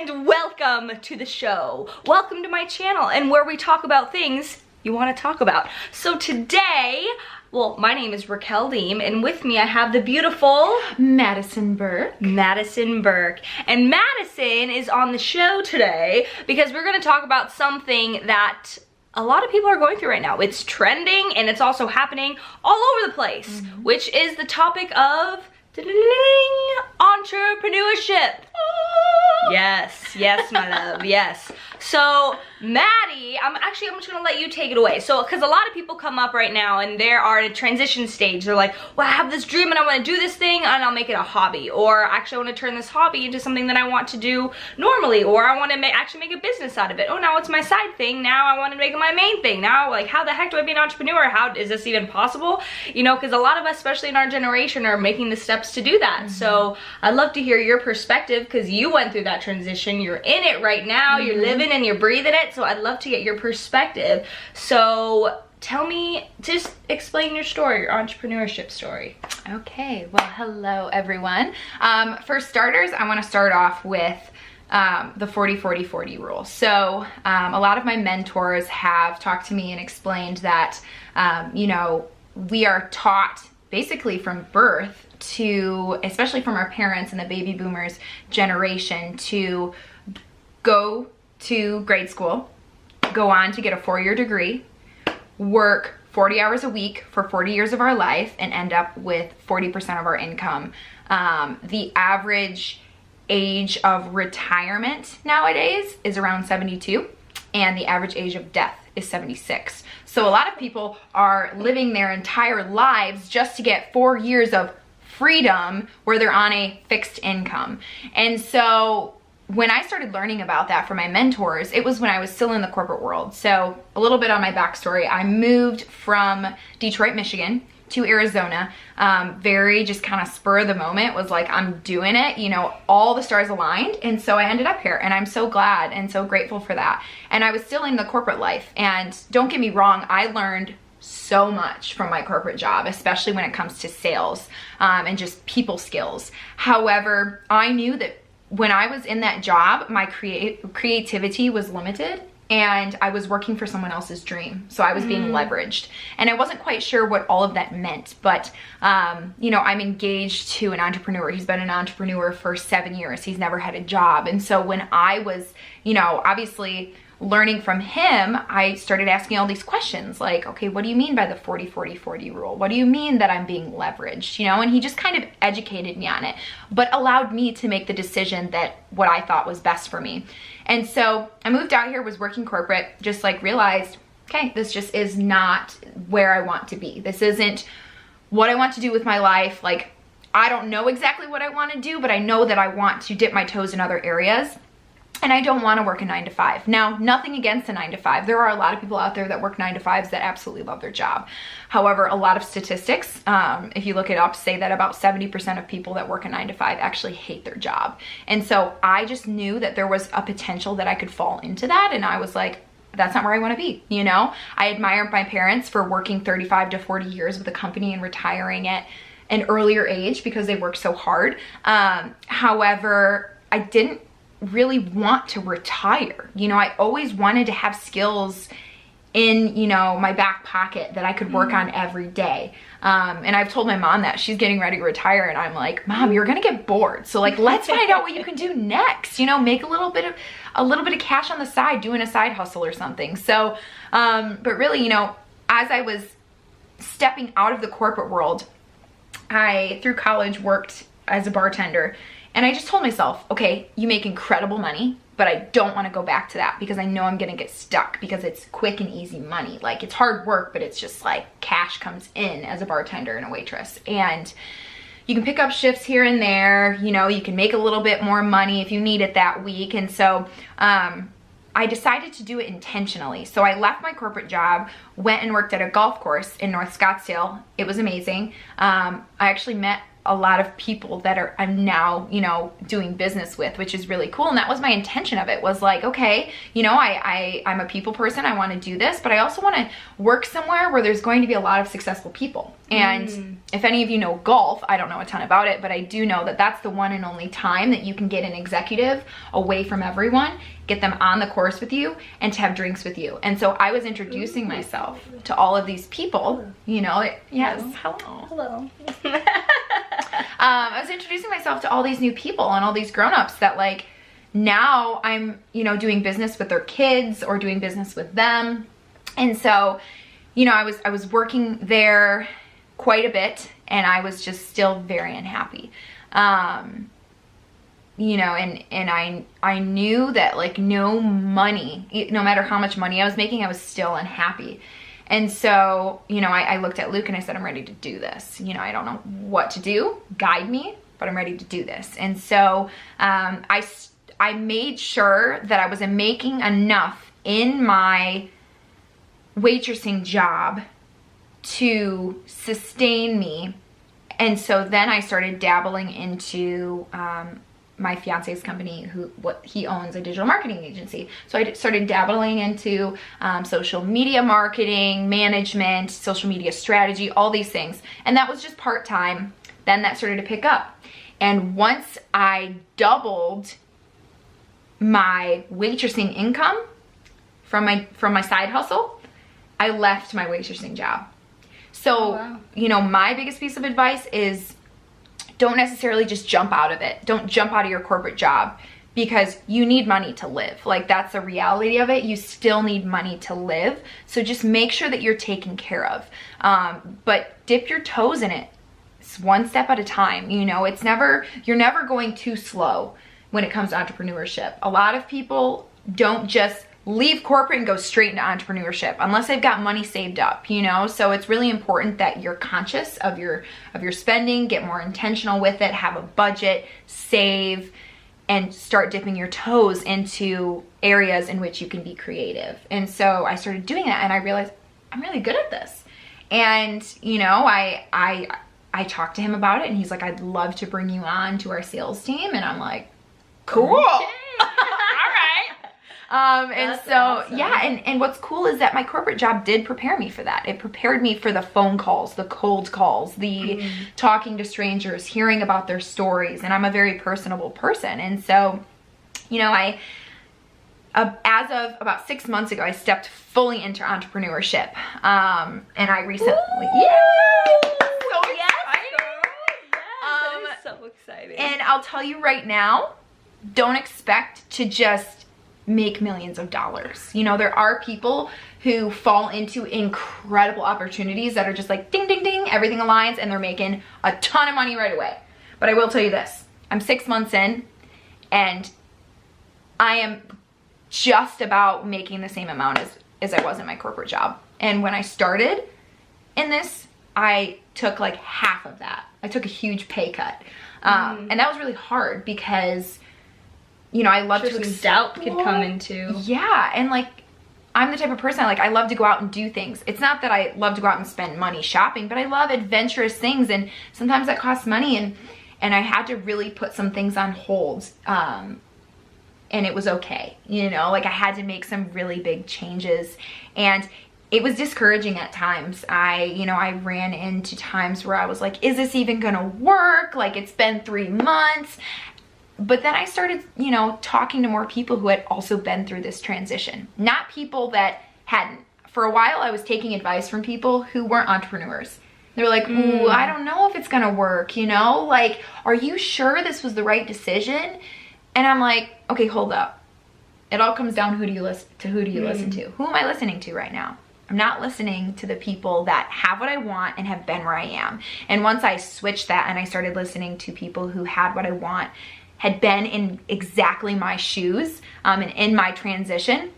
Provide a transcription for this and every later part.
and welcome to the show. Welcome to my channel and where we talk about things you want to talk about. So today, well, my name is Raquel Diehm, and with me I have the beautiful Madison Burke. Madison Burke. And Madison is on the show today because we're going to talk about something that a lot of people are going through right now. It's trending and it's also happening all over the place, which is the topic of entrepreneurship. Yes, my love, yes. So, Maddie, I'm just gonna let you take it away. So, because a lot of people come up right now and they are at a transition stage. They're like, well, I have this dream and I want to do this thing and I'll make it a hobby. Or actually I want to turn this hobby into something that I want to do normally. Or I want to actually make a business out of it. Oh, now it's my side thing. Now I want to make it my main thing. Now, like, how the heck do I be an entrepreneur? How is this even possible? You know, because a lot of us, especially in our generation, are making the steps to do that. So, I'd love to hear your perspective because you went through that transition. You're in it right now. You're living and you're breathing it. So I'd love to get your perspective. So tell me, just explain your story, your entrepreneurship story. Okay, well, hello everyone. For starters, I want to start off with the 40-40-40 rule. So a lot of my mentors have talked to me and explained that, you know, we are taught basically from birth to, especially from our parents and the baby boomers generation, to go to grade school, go on to get a 4-year degree, work 40 hours a week for 40 years of our life, and end up with 40% of our income. The average age of retirement nowadays is around 72, and the average age of death is 76. So a lot of people are living their entire lives just to get 4 years of freedom where they're on a fixed income. And so when I started learning about that from my mentors, it was when I was still in the corporate world. So a little bit on my backstory, I moved from Detroit, Michigan to Arizona, very just kind of spur of the moment, was like, I'm doing it, you know, all the stars aligned. And so I ended up here and I'm so glad and so grateful for that. And I was still in the corporate life, and don't get me wrong, I learned so much from my corporate job, especially when it comes to sales and just people skills. However, I knew that when I was in that job, my creativity was limited and I was working for someone else's dream. So I was being leveraged, and I wasn't quite sure what all of that meant, but you know, I'm engaged to an entrepreneur. He's been an entrepreneur for 7 years. He's never had a job. And so when I was, you know, obviously learning from him, I started asking all these questions like, okay, what do you mean by the 40-40-40 rule? What do you mean that I'm being leveraged? You know, and he just kind of educated me on it, but allowed me to make the decision that what I thought was best for me. And so I moved out here, was working corporate, just like realized, okay, this just is not where I want to be. This isn't what I want to do with my life. Like, I don't know exactly what I want to do, but I know that I want to dip my toes in other areas. And I don't want to work a 9-to-5. Now, nothing against a 9-to-5. There are a lot of people out there that work 9-to-5s that absolutely love their job. However, a lot of statistics, if you look it up, say that about 70% of people that work a 9-to-5 actually hate their job. And so I just knew that there was a potential that I could fall into that. And I was like, that's not where I want to be, you know? I admire my parents for working 35 to 40 years with a company and retiring at an earlier age because they worked so hard. However, I didn't really want to retire. You know, I always wanted to have skills in, you know, my back pocket that I could work on every day. And I've told my mom that she's getting ready to retire, and I'm like, Mom, you're gonna get bored. So like, let's find out what you can do next. You know, make a little bit of cash on the side, doing a side hustle or something. So, but really, you know, as I was stepping out of the corporate world, I, through college, worked as a bartender. And I just told myself, okay, you make incredible money, but I don't want to go back to that because I know I'm going to get stuck because it's quick and easy money. Like, it's hard work, but it's just like cash comes in as a bartender and a waitress. And you can pick up shifts here and there, you know, you can make a little bit more money if you need it that week. And so I decided to do it intentionally. So I left my corporate job, went and worked at a golf course in North Scottsdale. It was amazing. I actually met a lot of people that I'm now, you know, doing business with, which is really cool. And that was my intention of it, was like, okay, you know, I'm a people person. I want to do this, but I also want to work somewhere where there's going to be a lot of successful people. And if any of you know golf, I don't know a ton about it, but I do know that that's the one and only time that you can get an executive away from everyone, get them on the course with you, and to have drinks with you. And so I was introducing myself to all of these people, you know. Yes, hello. I was introducing myself to all these new people and all these grown-ups that, like, now I'm, you know, doing business with their kids or doing business with them. And so, you know, I was working there quite a bit, and I was just still very unhappy. You know, and I knew that, like, no matter how much money I was making, I was still unhappy. And so, you know, I looked at Luke and I said, I'm ready to do this. You know, I don't know what to do, guide me, but I'm ready to do this. And so I made sure that I was making enough in my waitressing job to sustain me. And so then I started dabbling into my fiance's company, he owns a digital marketing agency. So I started dabbling into social media marketing, management, social media strategy, all these things. And that was just part-time. Then that started to pick up. And once I doubled my waitressing income from my side hustle, I left my waitressing job. So, you know, my biggest piece of advice is, don't necessarily just jump out of it. Don't jump out of your corporate job, because you need money to live. Like, that's the reality of it. You still need money to live. So just make sure that you're taken care of. But dip your toes in it. It's one step at a time. You know, you're never going too slow when it comes to entrepreneurship. A lot of people don't just leave corporate and go straight into entrepreneurship unless they've got money saved up, you know? So it's really important that you're conscious of your spending, get more intentional with it, have a budget, save, and start dipping your toes into areas in which you can be creative. And so I started doing that, and I realized I'm really good at this. And, you know, I talked to him about it, and he's like, I'd love to bring you on to our sales team. And I'm like, cool. Okay. And so, awesome. Yeah, and what's cool is that my corporate job did prepare me for that. It prepared me for the phone calls, the cold calls, the talking to strangers, hearing about their stories, and I'm a very personable person. And so, you know, as of about 6 months ago, I stepped fully into entrepreneurship. And I recently, that is so exciting. And I'll tell you right now, don't expect to just make millions of dollars. You know, there are people who fall into incredible opportunities that are just like ding, ding, ding, everything aligns, and they're making a ton of money right away. But I will tell you this, I'm 6 months in, and I am just about making the same amount as I was in my corporate job. And when I started in this, I took like half of that. I took a huge pay cut. And that was really hard because, you know, I love to some doubt could come into. Yeah, and like, I'm the type of person, like, I love to go out and do things. It's not that I love to go out and spend money shopping, but I love adventurous things, and sometimes that costs money, and I had to really put some things on hold, and it was okay, you know, like, I had to make some really big changes, and it was discouraging at times. I ran into times where I was like, is this even gonna work? Like, it's been 3 months. But then I started, you know, talking to more people who had also been through this transition. Not people that hadn't. For a while, I was taking advice from people who weren't entrepreneurs. They were like, ooh, I don't know if it's gonna work, you know? Like, are you sure this was the right decision? And I'm like, okay, hold up. It all comes down to who do you listen to? Who am I listening to right now? I'm not listening to the people that have what I want and have been where I am. And once I switched that and I started listening to people who had what I want, had been in exactly my shoes, and in my transition,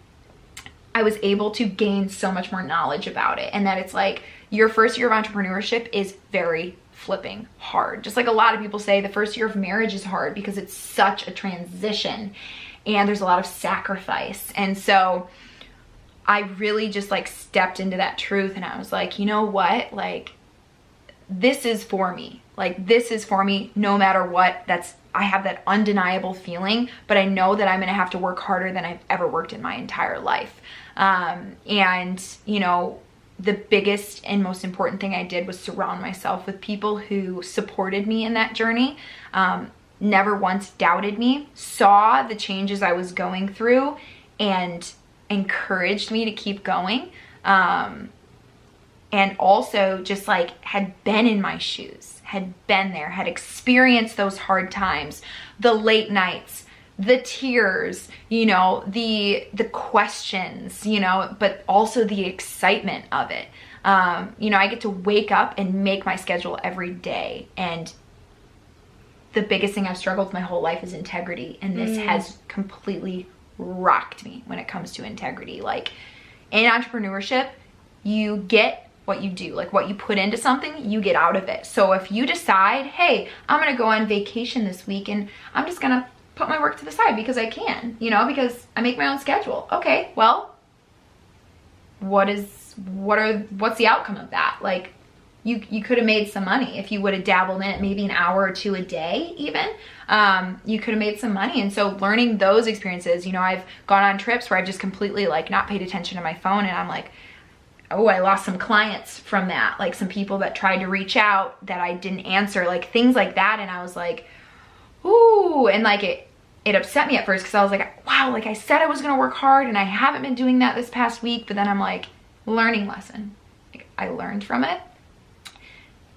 I was able to gain so much more knowledge about it. And that it's like, your first year of entrepreneurship is very flipping hard. Just like a lot of people say, the first year of marriage is hard because it's such a transition and there's a lot of sacrifice. And so I really just like stepped into that truth, and I was like, you know what? Like, this is for me. Like, this is for me no matter what. I have that undeniable feeling, but I know that I'm going to have to work harder than I've ever worked in my entire life. And, you know, the biggest and most important thing I did was surround myself with people who supported me in that journey, never once doubted me, saw the changes I was going through, and encouraged me to keep going. And also just like had been in my shoes, had been there, had experienced those hard times, the late nights, the tears, you know, the questions, you know, but also the excitement of it. You know, I get to wake up and make my schedule every day. And the biggest thing I've struggled with my whole life is integrity. And this has completely rocked me when it comes to integrity. Like, in entrepreneurship, you get what you do, like what you put into something, you get out of it. So if you decide, hey, I'm gonna go on vacation this week and I'm just gonna put my work to the side because I can, you know, because I make my own schedule. Okay, well, what's the outcome of that? Like, you could have made some money if you would have dabbled in it, maybe an hour or two a day even. You could have made some money. And so learning those experiences, you know, I've gone on trips where I've just completely like not paid attention to my phone, and I'm like, oh, I lost some clients from that, like some people that tried to reach out that I didn't answer, like things like that. And I was like, ooh, and like it upset me at first because I was like, wow, like I said I was gonna work hard and I haven't been doing that this past week. But then I'm like, learning lesson. Like, I learned from it.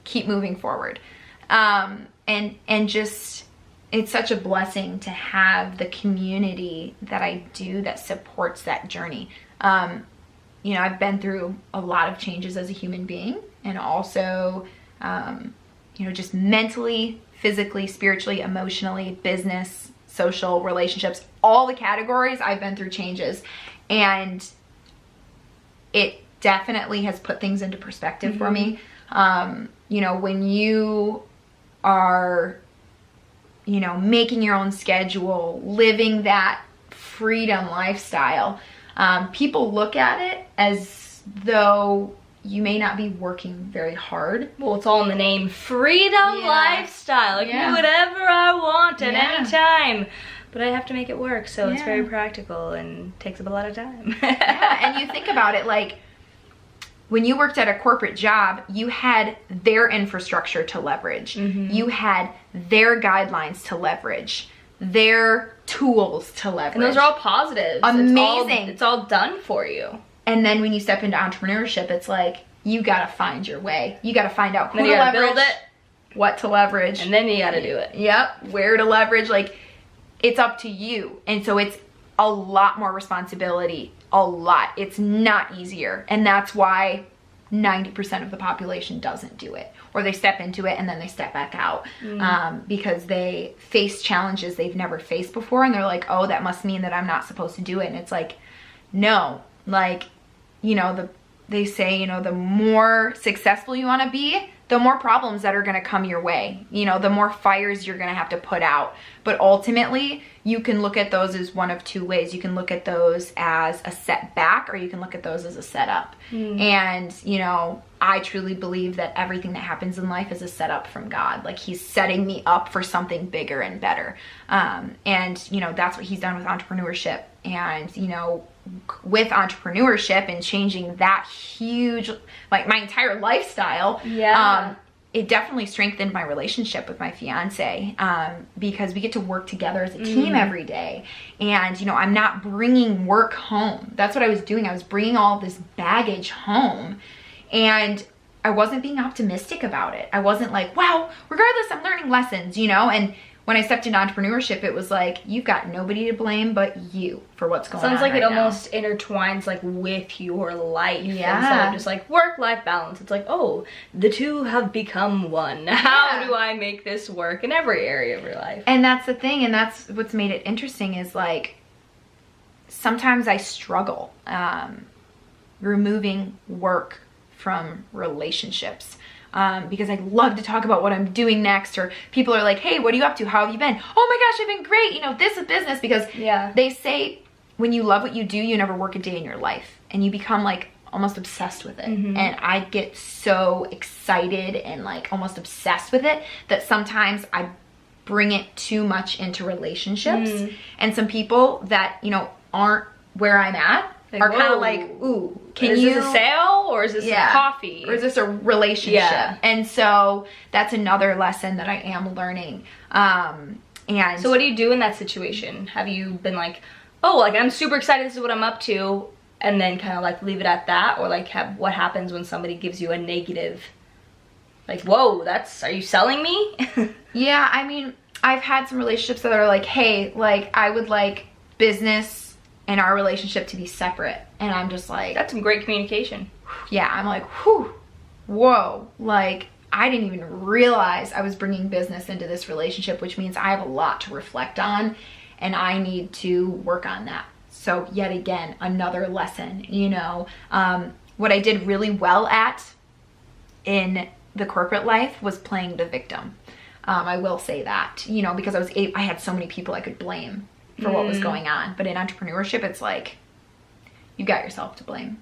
Keep moving forward. And just, it's such a blessing to have the community that I do that supports that journey. You know, I've been through a lot of changes as a human being, and also, you know, just mentally, physically, spiritually, emotionally, business, social, relationships, all the categories, I've been through changes. And it definitely has put things into perspective for me. You know, when you are, you know, making your own schedule, living that freedom lifestyle, people look at it as though you may not be working very hard. Well, it's all in the name, freedom lifestyle. I can do whatever I want at any time, but I have to make it work. So it's very practical and takes up a lot of time. And you think about it, like when you worked at a corporate job, you had their infrastructure to leverage. You had their guidelines to leverage, their tools to leverage. And those are all positives. Amazing. It's all done for you. And then when you step into entrepreneurship, it's like, you gotta find your way. You gotta find out who to leverage, build it, what to leverage. And then you gotta do it. Yep, where to leverage. Like, it's up to you. And so it's a lot more responsibility, a lot. It's not easier. And that's why 90% of the population doesn't do it, or they step into it and then they step back out because they face challenges they've never faced before, and they're like, oh, that must mean that I'm not supposed to do it. And it's like, no, like, you know, they say, you know, the more successful you want to be, the more problems that are going to come your way, you know, the more fires you're going to have to put out. But ultimately, you can look at those as one of two ways. You can look at those as a setback, or you can look at those as a setup. And, you know, I truly believe that everything that happens in life is a setup from God. Like, he's setting me up for something bigger and better. And, you know, that's what he's done with entrepreneurship. And, you know, with entrepreneurship and changing that huge, like, my entire lifestyle, it definitely strengthened my relationship with my fiance, because we get to work together as a team every day. And, you know, I'm not bringing work home. That's what I was doing. I was bringing all this baggage home, and I wasn't being optimistic about it. I wasn't like, wow, regardless, I'm learning lessons, you know? And when I stepped into entrepreneurship, it was like, you've got nobody to blame but you for what's going on. Sounds like right it almost intertwines like with your life. Instead of just like work-life balance. It's like, oh, the two have become one. How do I make this work in every area of your life? And that's the thing, and that's what's made it interesting, is like, sometimes I struggle removing work from relationships. Because I love to talk about what I'm doing next, or people are like, hey, what are you up to? How have you been? Oh my gosh, I've been great. You know, this is business, because they say when you love what you do, you never work a day in your life, and you become like almost obsessed with it. And I get so excited and like almost obsessed with it that sometimes I bring it too much into relationships. And some people that, you know, aren't where I'm at are kind of like, ooh, is this a sale or is this a coffee? Or is this a relationship? And so that's another lesson that I am learning. And so what do you do in that situation? Have you been like, oh, like I'm super excited, this is what I'm up to, and then kind of like leave it at that? Or like what happens when somebody gives you a negative, like, whoa, are you selling me? Yeah, I mean, I've had some relationships that are like, hey, like I would like business and our relationship to be separate. And I'm just like, that's some great communication. Yeah, I'm like, whew, whoa, like I didn't even realize I was bringing business into this relationship, which means I have a lot to reflect on and I need to work on that. So yet again, another lesson, you know. What I did really well at in the corporate life was playing the victim. I will say that, you know, because I had so many people I could blame for what was going on. But in entrepreneurship, it's like, you got yourself to blame.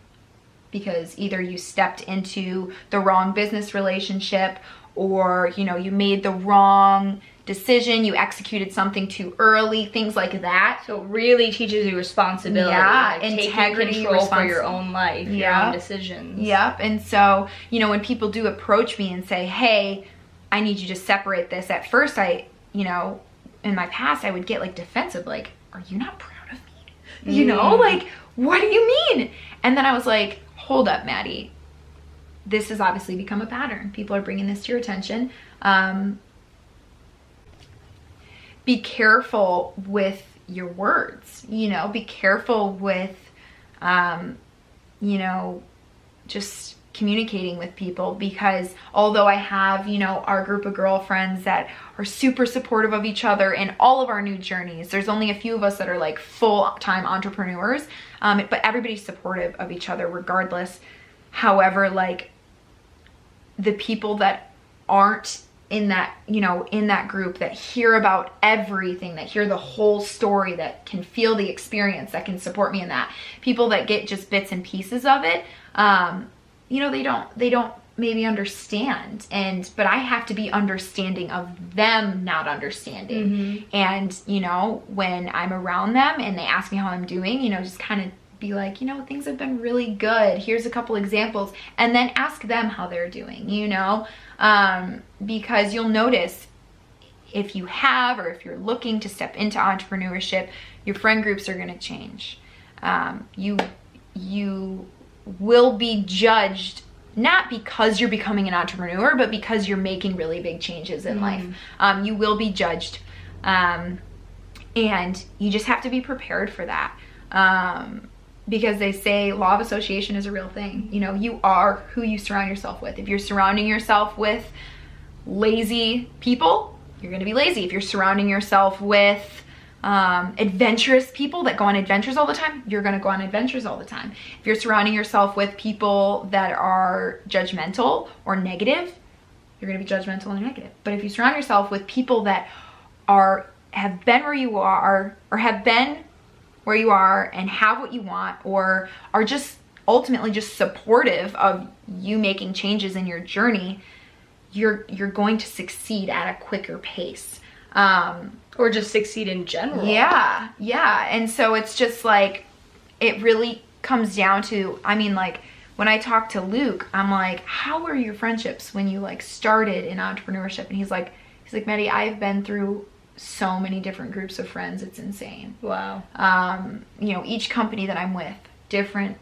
Because either you stepped into the wrong business relationship, or, you know, you made the wrong decision, you executed something too early, things like that. So it really teaches you responsibility. Yeah, like integrity, taking control for your own life, your own decisions. Yep. And so, you know, when people do approach me and say, hey, I need you to separate this, at first you know, in my past, I would get like defensive, like, are you not proud of me? You know, like, what do you mean? And then I was like, hold up, Maddie. This has obviously become a pattern. People are bringing this to your attention. Be careful with your words, you know, be careful with, you know, just communicating with people, because although I have, you know, our group of girlfriends that are super supportive of each other in all of our new journeys, there's only a few of us that are like full-time entrepreneurs, but everybody's supportive of each other regardless. However, like the people that aren't in that, you know, in that group, that hear about everything, that hear the whole story, that can feel the experience, that can support me in that, people that get just bits and pieces of it, you know, they don't maybe understand, but I have to be understanding of them not understanding. And, you know, when I'm around them and they ask me how I'm doing, you know, just kind of be like, you know, things have been really good. Here's a couple examples. And then ask them how they're doing, you know, because you'll notice if you have, or if you're looking to step into entrepreneurship, your friend groups are going to change. You will be judged not because you're becoming an entrepreneur, but because you're making really big changes in life. You will be judged, and you just have to be prepared for that, because they say law of association is a real thing. You know, you are who you surround yourself with. If you're surrounding yourself with lazy people, you're going to be lazy. If you're surrounding yourself with adventurous people that go on adventures all the time, you're going to go on adventures all the time. If you're surrounding yourself with people that are judgmental or negative, you're going to be judgmental and negative. But if you surround yourself with people that have been where you are, or have been where you are and have what you want, or are just ultimately just supportive of you making changes in your journey, you're going to succeed at a quicker pace. Or just succeed in general. Yeah. And so it's just like, it really comes down to, I mean, like when I talk to Luke, I'm like, how were your friendships when you like started in entrepreneurship? And he's like, Maddie, I've been through so many different groups of friends. It's insane. Wow. You know, each company that I'm with, different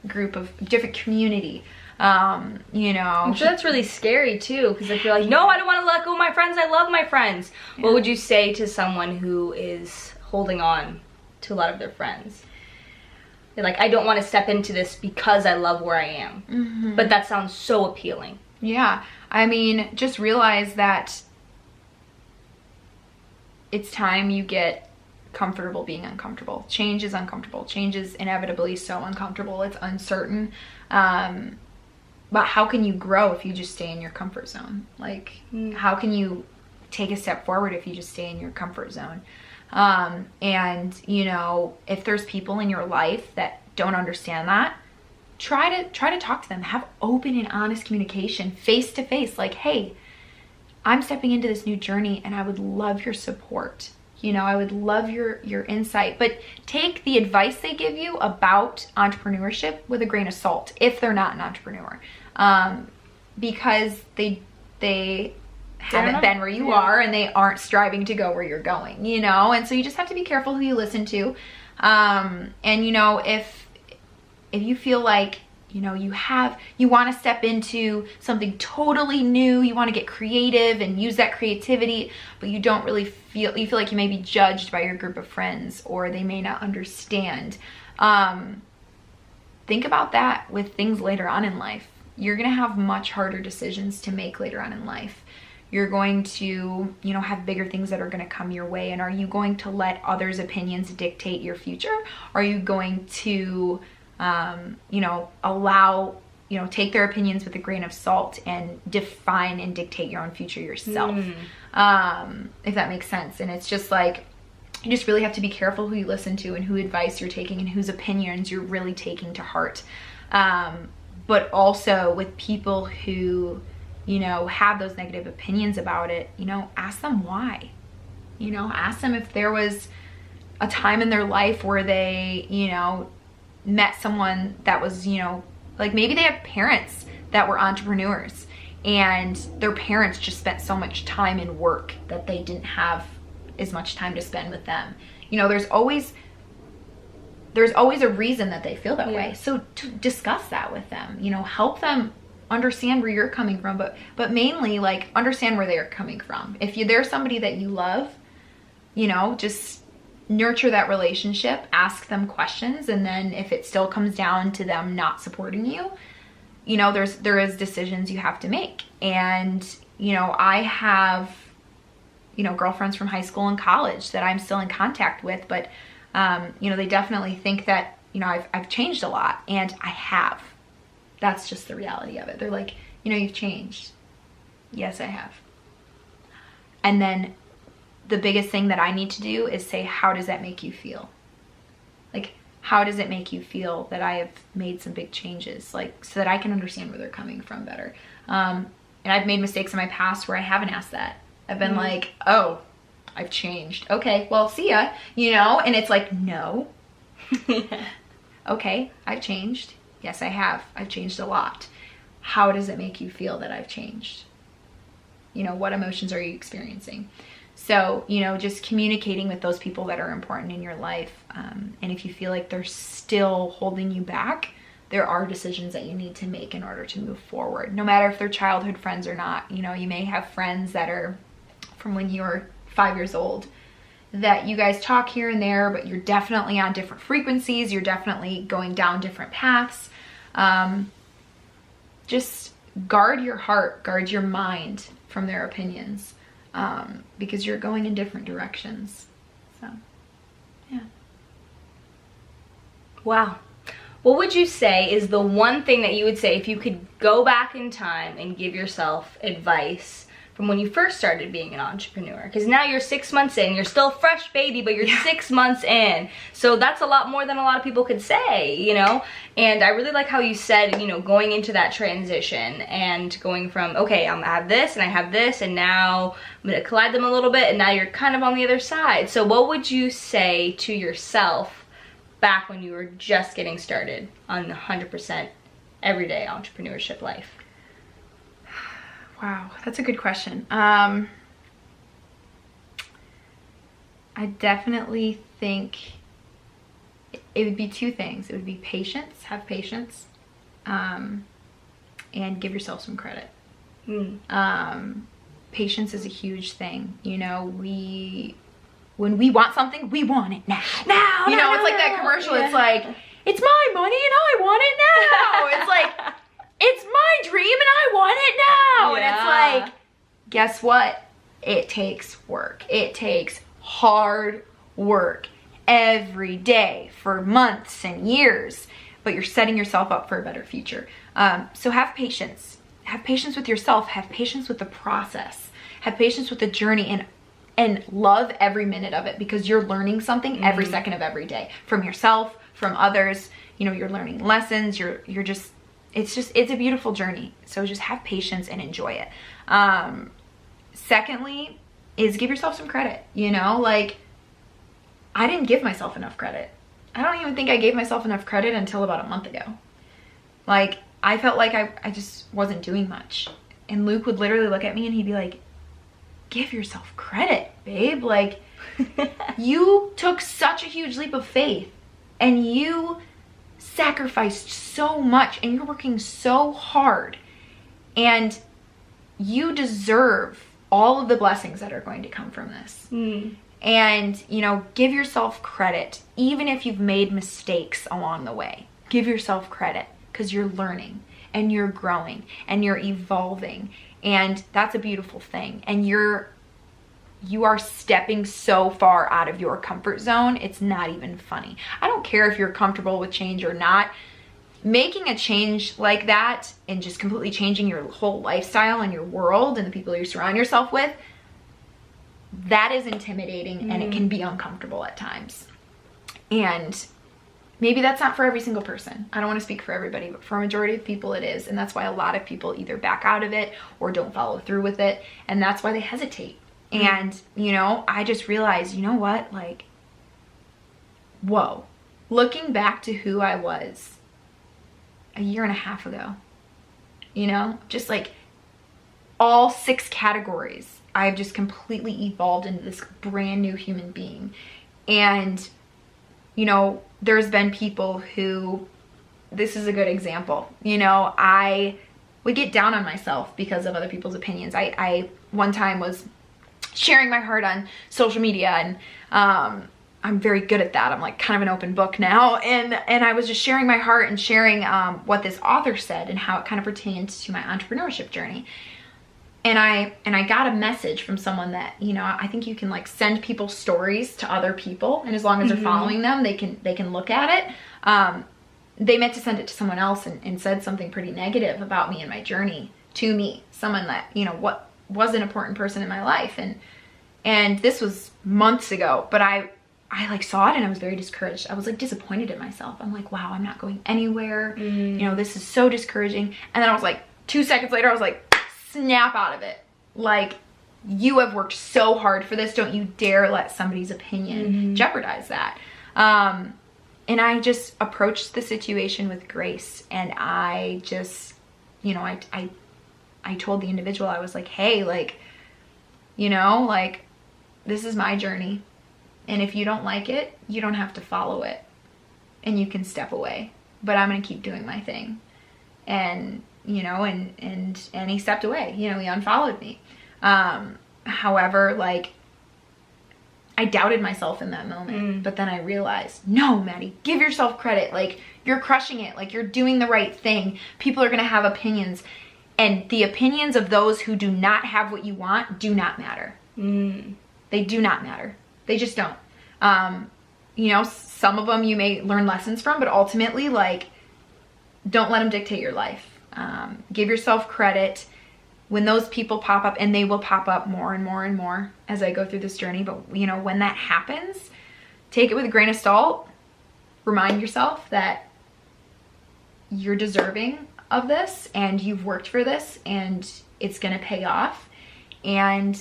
community. You know, I'm sure that's really scary too, because if you're like, no, I don't want to let go of my friends, I love my friends. Yeah. What would you say to someone who is holding on to a lot of their friends? They're like, I don't want to step into this because I love where I am. But that sounds so appealing. Yeah. I mean, just realize that it's time you get comfortable being uncomfortable. Change is uncomfortable. Change is inevitably so uncomfortable. It's uncertain. But how can you grow if you just stay in your comfort zone? Like, how can you take a step forward if you just stay in your comfort zone? And, you know, if there's people in your life that don't understand that, try to talk to them, have open and honest communication, face to face, like, hey, I'm stepping into this new journey and I would love your support. You know, I would love your insight, but take the advice they give you about entrepreneurship with a grain of salt if they're not an entrepreneur, because they haven't been where you are and they aren't striving to go where you're going, you know? And so you just have to be careful who you listen to. And you know, if you feel like, you know, you want to step into something totally new, you want to get creative and use that creativity, but you don't really you feel like you may be judged by your group of friends or they may not understand. Think about that with things later on in life. You're going to have much harder decisions to make later on in life. You're going to, you know, have bigger things that are going to come your way. And are you going to let others' opinions dictate your future? Are you going to, you know, allow, you know, take their opinions with a grain of salt and define and dictate your own future yourself? If that makes sense. And it's just like, you just really have to be careful who you listen to and who advice you're taking and whose opinions you're really taking to heart. But also with people who, you know, have those negative opinions about it, you know, ask them why. You know, ask them if there was a time in their life where they, you know, met someone that was, you know, like maybe they have parents that were entrepreneurs and their parents just spent so much time in work that they didn't have as much time to spend with them. You know, there's always a reason that they feel that way. So to discuss that with them, you know, help them understand where you're coming from, but mainly like understand where they're coming from. If there's somebody that you love, you know, just nurture that relationship, ask them questions, and then if it still comes down to them not supporting you, you know, there is decisions you have to make. And, you know, I have, you know, girlfriends from high school and college that I'm still in contact with, but you know, they definitely think that, you know, I've changed a lot, and I have. That's just the reality of it. They're like, you know, you've changed. Yes, I have. And then the biggest thing that I need to do is say, how does that make you feel? Like, how does it make you feel that I have made some big changes? Like, so that I can understand where they're coming from better. And I've made mistakes in my past where I haven't asked that. I've been like, oh, I've changed. Okay, well, see ya, you know? And it's like, no. Okay, I've changed. Yes, I have. I've changed a lot. How does it make you feel that I've changed? You know, what emotions are you experiencing? So, you know, just communicating with those people that are important in your life. And if you feel like they're still holding you back, there are decisions that you need to make in order to move forward. No matter if they're childhood friends or not. You know, you may have friends that are from when you were 5 years old that you guys talk here and there, but you're definitely on different frequencies. You're definitely going down different paths. Just guard your heart, guard your mind from their opinions, because you're going in different directions. So, yeah. Wow. What would you say is the one thing that you would say if you could go back in time and give yourself advice from when you first started being an entrepreneur? Because now you're 6 months in, you're still a fresh baby, but you're 6 months in. So that's a lot more than a lot of people could say, you know? And I really like how you said, you know, going into that transition and going from, okay, I have this and I have this, and now I'm gonna collide them a little bit, and now you're kind of on the other side. So what would you say to yourself back when you were just getting started on the 100% everyday entrepreneurship life? Wow, that's a good question. I definitely think it would be two things. It would be patience, have patience, and give yourself some credit. Patience is a huge thing. You know, when we want something, we want it now. Now, you know, it's like that commercial. Yeah. It's like, it's my money and I want it now. It's like, it's my dream and I want it now. Yeah. And it's like, guess what? It takes work. It takes hard work every day for months and years, but you're setting yourself up for a better future. So have patience. Have patience with yourself. Have patience with the process. Have patience with the journey, and love every minute of it, because you're learning something every second of every day from yourself, from others. you know, you're learning lessons, you're just, it's a beautiful journey. So just have patience and enjoy it. Secondly is give yourself some credit, you know, like I didn't give myself enough credit. I don't even think I gave myself enough credit until about a month ago. Like I felt like I just wasn't doing much. And Luke would literally look at me and he'd be like, give yourself credit, babe. Like you took such a huge leap of faith and you sacrificed so much and you're working so hard and you deserve all of the blessings that are going to come from this. And, you know, give yourself credit, even if you've made mistakes along the way. Give yourself credit because you're learning and you're growing and you're evolving. And that's a beautiful thing. And you are stepping so far out of your comfort zone. It's not even funny. I don't care if you're comfortable with change or not. Making a change like that and just completely changing your whole lifestyle and your world and the people you surround yourself with, that is intimidating and it can be uncomfortable at times. And maybe that's not for every single person. I don't want to speak for everybody, but for a majority of people it is. And that's why a lot of people either back out of it or don't follow through with it. And that's why they hesitate. And, you know, I just realized, you know what, like, whoa, looking back to who I was a year and a half ago, you know, just like all 6 categories, I've just completely evolved into this brand new human being. And, you know, there's been people who, this is a good example, you know, I would get down on myself because of other people's opinions. I one time was sharing my heart on social media and I'm very good at that. I'm like kind of an open book now. And I was just sharing my heart and sharing what this author said and how it kind of pertained to my entrepreneurship journey. And I got a message from someone that, you know, I think you can like send people stories to other people. And as long as they're following them, they can look at it. They meant to send it to someone else and said something pretty negative about me and my journey to me. Someone that, you know, what was an important person in my life. And this was months ago, but I like saw it and I was very discouraged. I was like disappointed in myself. I'm like, wow, I'm not going anywhere. You know, this is so discouraging. And then I was like, 2 seconds later, I was like, snap out of it. Like, you have worked so hard for this. Don't you dare let somebody's opinion jeopardize that. And I just approached the situation with grace. And I just, you know, I told the individual, I was like, hey, like, you know, like, this is my journey. And if you don't like it, you don't have to follow it. And you can step away. But I'm going to keep doing my thing. And, you know, and he stepped away. You know, he unfollowed me. However, like, I doubted myself in that moment. But then I realized, no, Maddie, give yourself credit. Like, you're crushing it. Like, you're doing the right thing. People are going to have opinions. And the opinions of those who do not have what you want do not matter. They do not matter. They just don't. You know, some of them you may learn lessons from, but ultimately, like, don't let them dictate your life. Give yourself credit when those people pop up, and they will pop up more and more and more as I go through this journey. But, you know, when that happens, take it with a grain of salt. Remind yourself that you're deserving of this and you've worked for this and it's going to pay off. And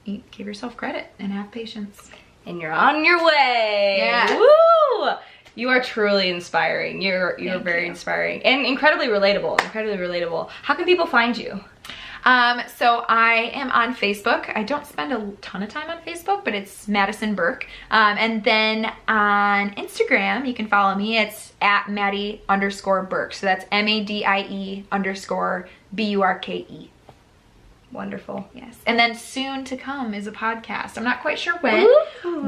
you give yourself credit and have patience. And you're on your way. Yeah. Woo! You are truly inspiring. You're very inspiring and incredibly relatable. How can people find you? So I am on Facebook. I don't spend a ton of time on Facebook, but it's Madison Burke. And then on Instagram, you can follow me. It's at Maddie_Burke. So that's MADIE_BURKE. Wonderful. Yes. And then soon to come is a podcast. I'm not quite sure when,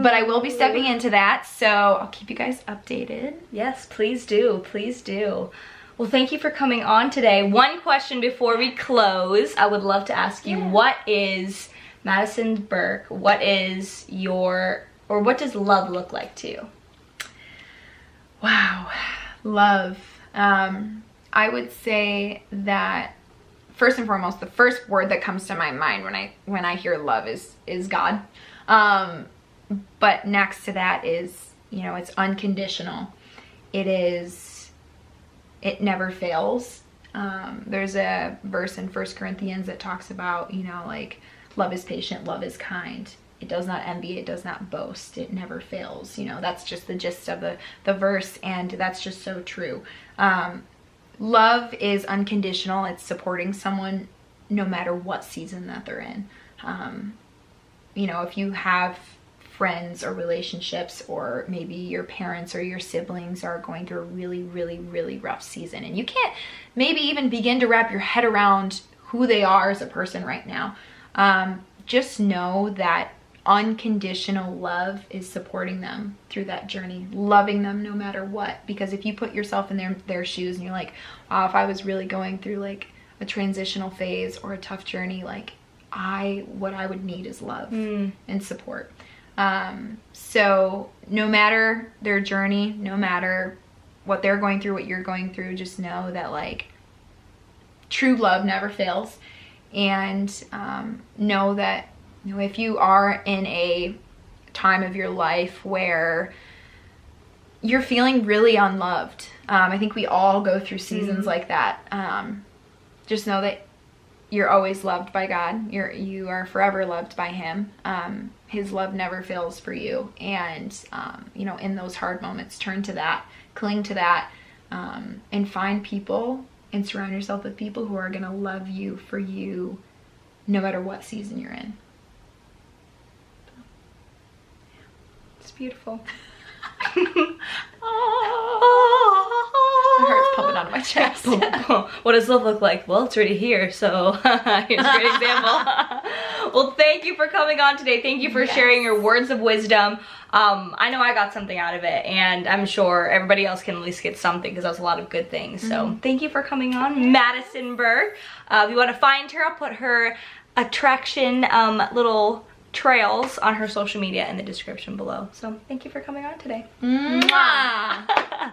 but I will be stepping into that. So I'll keep you guys updated. Yes, please do. Please do. Well, thank you for coming on today. One question before we close. I would love to ask you, what is Madison Burke? What is what does love look like to you? Wow. Love. I would say that first and foremost, the first word that comes to my mind when I hear love is God. But next to that is, you know, it's unconditional. It is it never fails. There's a verse in 1 Corinthians that talks about, you know, like, love is patient, love is kind. It does not envy, it does not boast, it never fails. You know, that's just the gist of the verse, and that's just so true. Love is unconditional. It's supporting someone no matter what season that they're in. You know, if you have friends or relationships, or maybe your parents or your siblings are going through a really, really, really rough season, and you can't maybe even begin to wrap your head around who they are as a person right now, just know that unconditional love is supporting them through that journey, loving them no matter what. Because if you put yourself in their shoes and you're like, wow, if I was really going through like a transitional phase or a tough journey, like what I would need is love and support. So no matter their journey, no matter what they're going through, what you're going through, just know that like true love never fails. And know that, you know, if you are in a time of your life where you're feeling really unloved, I think we all go through seasons like that. Just know that you're always loved by God. You are forever loved by Him. His love never fails for you. And, you know, in those hard moments, turn to that, cling to that, and find people and surround yourself with people who are going to love you for you no matter what season you're in. It's beautiful. My heart's pumping out of my chest. What does love look like? Well, it's already here, so here's a great example. Well, thank you for coming on today. Thank you for sharing your words of wisdom. I know I got something out of it, and I'm sure everybody else can at least get something, because that was a lot of good things. So thank you for coming on, Madison Burke. If you want to find her, I'll put her attraction little trails on her social media in the description below. So thank you for coming on today. Mwah.